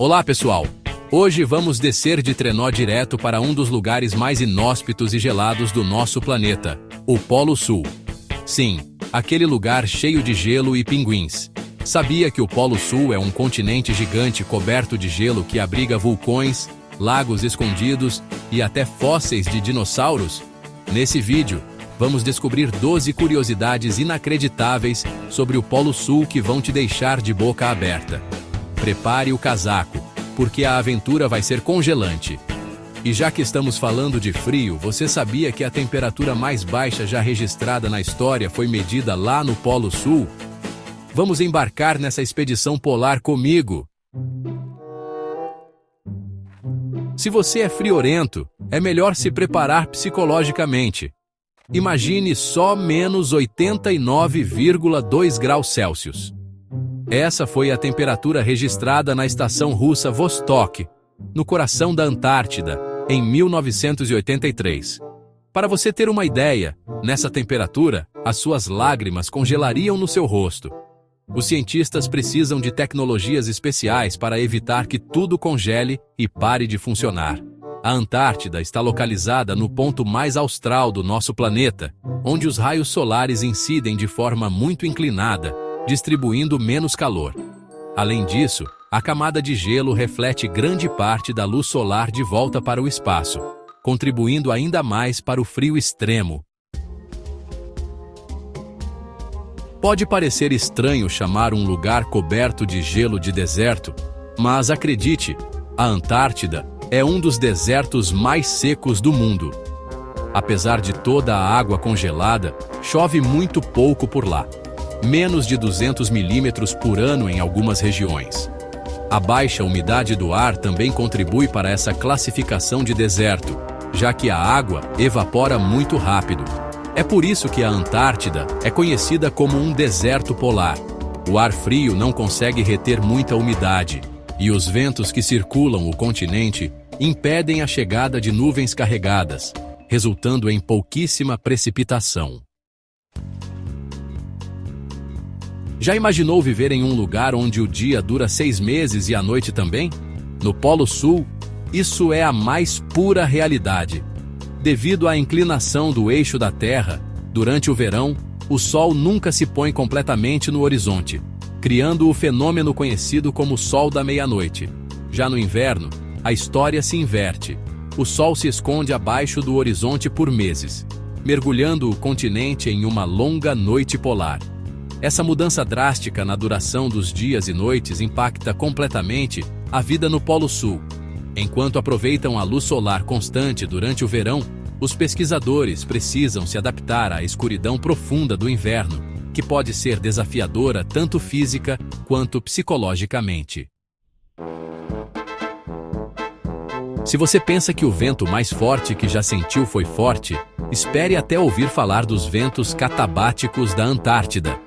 Olá, pessoal! Hoje vamos descer de trenó direto para um dos lugares mais inóspitos e gelados do nosso planeta, o Polo Sul. Sim, aquele lugar cheio de gelo e pinguins. Sabia que o Polo Sul é um continente gigante coberto de gelo que abriga vulcões, lagos escondidos e até fósseis de dinossauros? Nesse vídeo, vamos descobrir 12 curiosidades inacreditáveis sobre o Polo Sul que vão te deixar de boca aberta. Prepare o casaco, porque a aventura vai ser congelante. E já que estamos falando de frio, você sabia que a temperatura mais baixa já registrada na história foi medida lá no Polo Sul? Vamos embarcar nessa expedição polar comigo! Se você é friorento, é melhor se preparar psicologicamente. Imagine só menos 89,2 graus Celsius. Essa foi a temperatura registrada na estação russa Vostok, no coração da Antártida, em 1983. Para você ter uma ideia, nessa temperatura, as suas lágrimas congelariam no seu rosto. Os cientistas precisam de tecnologias especiais para evitar que tudo congele e pare de funcionar. A Antártida está localizada no ponto mais austral do nosso planeta, onde os raios solares incidem de forma muito inclinada, distribuindo menos calor. Além disso, a camada de gelo reflete grande parte da luz solar de volta para o espaço, contribuindo ainda mais para o frio extremo. Pode parecer estranho chamar um lugar coberto de gelo de deserto, mas acredite, a Antártida é um dos desertos mais secos do mundo. Apesar de toda a água congelada, chove muito pouco por lá. Menos de 200 milímetros por ano em algumas regiões. A baixa umidade do ar também contribui para essa classificação de deserto, já que a água evapora muito rápido. É por isso que a Antártida é conhecida como um deserto polar. O ar frio não consegue reter muita umidade, e os ventos que circulam o continente impedem a chegada de nuvens carregadas, resultando em pouquíssima precipitação. Já imaginou viver em um lugar onde o dia dura 6 meses e a noite também? No Polo Sul, isso é a mais pura realidade. Devido à inclinação do eixo da Terra, durante o verão, o Sol nunca se põe completamente no horizonte, criando o fenômeno conhecido como Sol da meia-noite. Já no inverno, a história se inverte. O Sol se esconde abaixo do horizonte por meses, mergulhando o continente em uma longa noite polar. Essa mudança drástica na duração dos dias e noites impacta completamente a vida no Polo Sul. Enquanto aproveitam a luz solar constante durante o verão, os pesquisadores precisam se adaptar à escuridão profunda do inverno, que pode ser desafiadora tanto física quanto psicologicamente. Se você pensa que o vento mais forte que já sentiu foi forte, espere até ouvir falar dos ventos catabáticos da Antártida.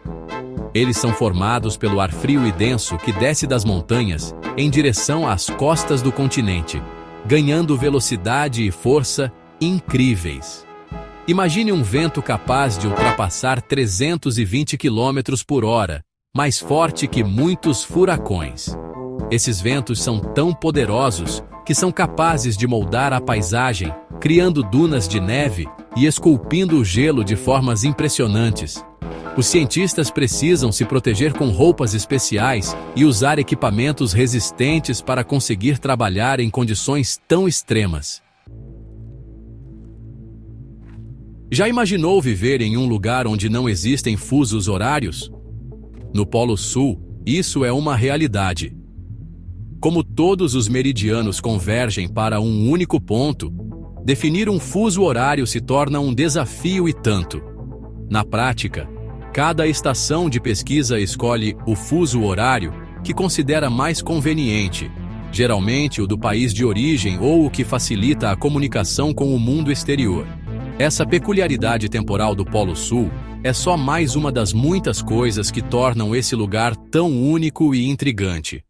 Eles são formados pelo ar frio e denso que desce das montanhas em direção às costas do continente, ganhando velocidade e força incríveis. Imagine um vento capaz de ultrapassar 320 km por hora, mais forte que muitos furacões. Esses ventos são tão poderosos que são capazes de moldar a paisagem, criando dunas de neve e esculpindo o gelo de formas impressionantes. Os cientistas precisam se proteger com roupas especiais e usar equipamentos resistentes para conseguir trabalhar em condições tão extremas. Já imaginou viver em um lugar onde não existem fusos horários? No Polo Sul, isso é uma realidade. Como todos os meridianos convergem para um único ponto, definir um fuso horário se torna um desafio e tanto. Na prática, cada estação de pesquisa escolhe o fuso horário que considera mais conveniente, geralmente o do país de origem ou o que facilita a comunicação com o mundo exterior. Essa peculiaridade temporal do Polo Sul é só mais uma das muitas coisas que tornam esse lugar tão único e intrigante.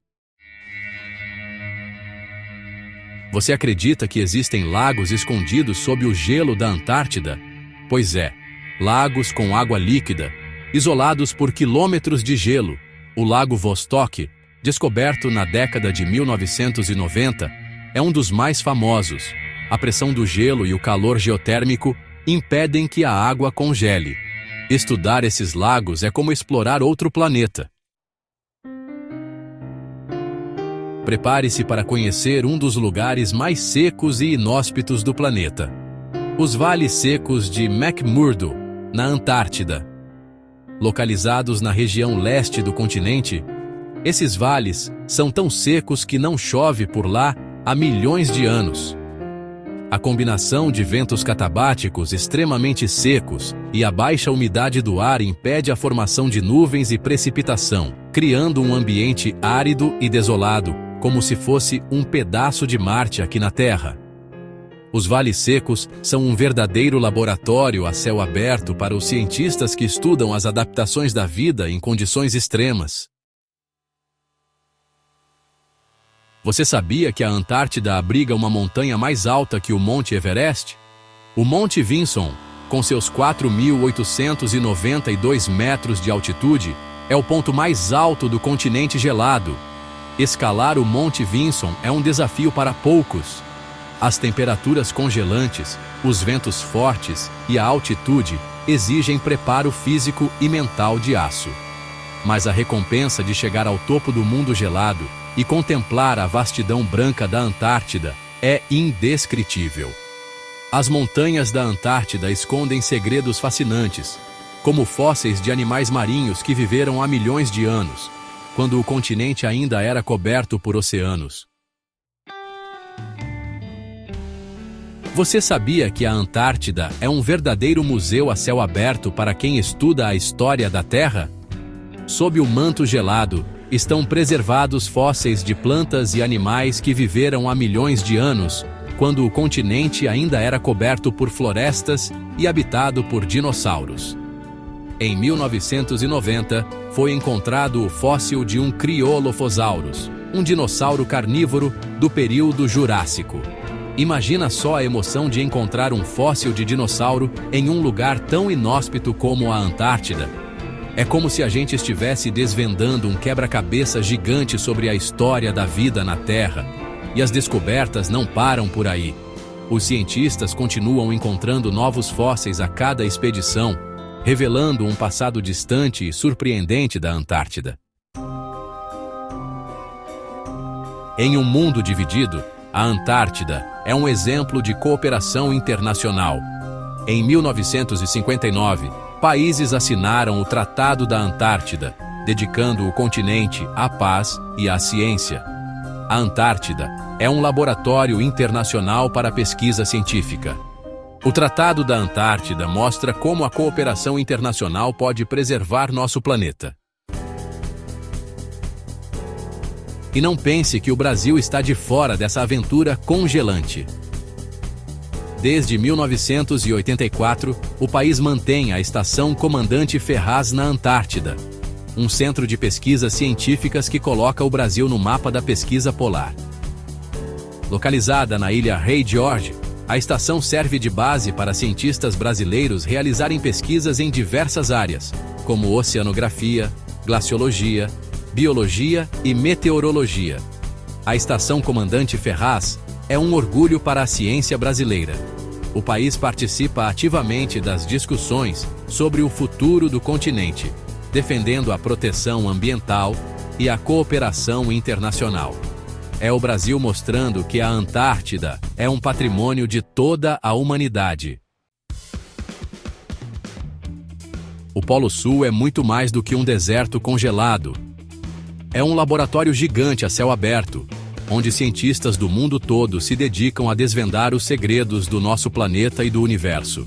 Você acredita que existem lagos escondidos sob o gelo da Antártida? Pois é, lagos com água líquida, isolados por quilômetros de gelo. O Lago Vostok, descoberto na década de 1990, é um dos mais famosos. A pressão do gelo e o calor geotérmico impedem que a água congele. Estudar esses lagos é como explorar outro planeta. Prepare-se para conhecer um dos lugares mais secos e inóspitos do planeta. Os vales secos de McMurdo, na Antártida. Localizados na região leste do continente, esses vales são tão secos que não chove por lá há milhões de anos. A combinação de ventos catabáticos extremamente secos e a baixa umidade do ar impede a formação de nuvens e precipitação, criando um ambiente árido e desolado, como se fosse um pedaço de Marte aqui na Terra. Os vales secos são um verdadeiro laboratório a céu aberto para os cientistas que estudam as adaptações da vida em condições extremas. Você sabia que a Antártida abriga uma montanha mais alta que o Monte Everest? O Monte Vinson, com seus 4.892 metros de altitude, é o ponto mais alto do continente gelado. Escalar o Monte Vinson é um desafio para poucos. As temperaturas congelantes, os ventos fortes e a altitude exigem preparo físico e mental de aço. Mas a recompensa de chegar ao topo do mundo gelado e contemplar a vastidão branca da Antártida é indescritível. As montanhas da Antártida escondem segredos fascinantes, como fósseis de animais marinhos que viveram há milhões de anos, quando o continente ainda era coberto por oceanos. Você sabia que a Antártida é um verdadeiro museu a céu aberto para quem estuda a história da Terra? Sob o manto gelado, estão preservados fósseis de plantas e animais que viveram há milhões de anos, quando o continente ainda era coberto por florestas e habitado por dinossauros. Em 1990, foi encontrado o fóssil de um Cryolophosaurus, um dinossauro carnívoro do período Jurássico. Imagina só a emoção de encontrar um fóssil de dinossauro em um lugar tão inóspito como a Antártida. É como se a gente estivesse desvendando um quebra-cabeça gigante sobre a história da vida na Terra. E as descobertas não param por aí. Os cientistas continuam encontrando novos fósseis a cada expedição, revelando um passado distante e surpreendente da Antártida. Em um mundo dividido, a Antártida é um exemplo de cooperação internacional. Em 1959, países assinaram o Tratado da Antártida, dedicando o continente à paz e à ciência. A Antártida é um laboratório internacional para pesquisa científica. O Tratado da Antártida mostra como a cooperação internacional pode preservar nosso planeta. E não pense que o Brasil está de fora dessa aventura congelante. Desde 1984, o país mantém a Estação Comandante Ferraz na Antártida, um centro de pesquisas científicas que coloca o Brasil no mapa da pesquisa polar. Localizada na ilha Rei George, a estação serve de base para cientistas brasileiros realizarem pesquisas em diversas áreas, como oceanografia, glaciologia, biologia e meteorologia. A Estação Comandante Ferraz é um orgulho para a ciência brasileira. O país participa ativamente das discussões sobre o futuro do continente, defendendo a proteção ambiental e a cooperação internacional. É o Brasil mostrando que a Antártida é um patrimônio de toda a humanidade. O Polo Sul é muito mais do que um deserto congelado. É um laboratório gigante a céu aberto, onde cientistas do mundo todo se dedicam a desvendar os segredos do nosso planeta e do universo.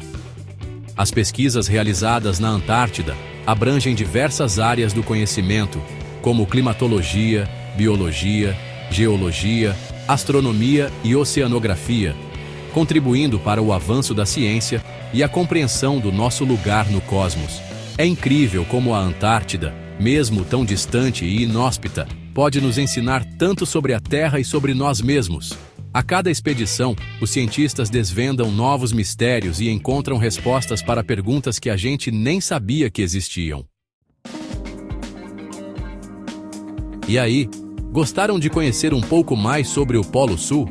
As pesquisas realizadas na Antártida abrangem diversas áreas do conhecimento, como climatologia, biologia, geologia, astronomia e oceanografia, contribuindo para o avanço da ciência e a compreensão do nosso lugar no cosmos. É incrível como a Antártida, mesmo tão distante e inóspita, pode nos ensinar tanto sobre a Terra e sobre nós mesmos. A cada expedição, os cientistas desvendam novos mistérios e encontram respostas para perguntas que a gente nem sabia que existiam. E aí, Gostaram de conhecer um pouco mais sobre o Polo Sul?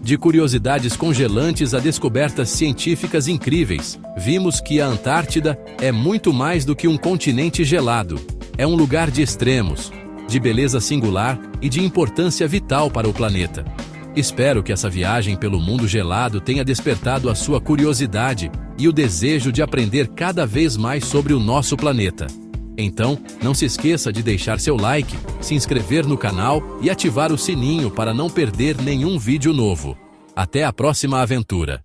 De curiosidades congelantes a descobertas científicas incríveis, vimos que a Antártida é muito mais do que um continente gelado. É um lugar de extremos, de beleza singular e de importância vital para o planeta. Espero que essa viagem pelo mundo gelado tenha despertado a sua curiosidade e o desejo de aprender cada vez mais sobre o nosso planeta. Então, não se esqueça de deixar seu like, se inscrever no canal e ativar o sininho para não perder nenhum vídeo novo. Até a próxima aventura!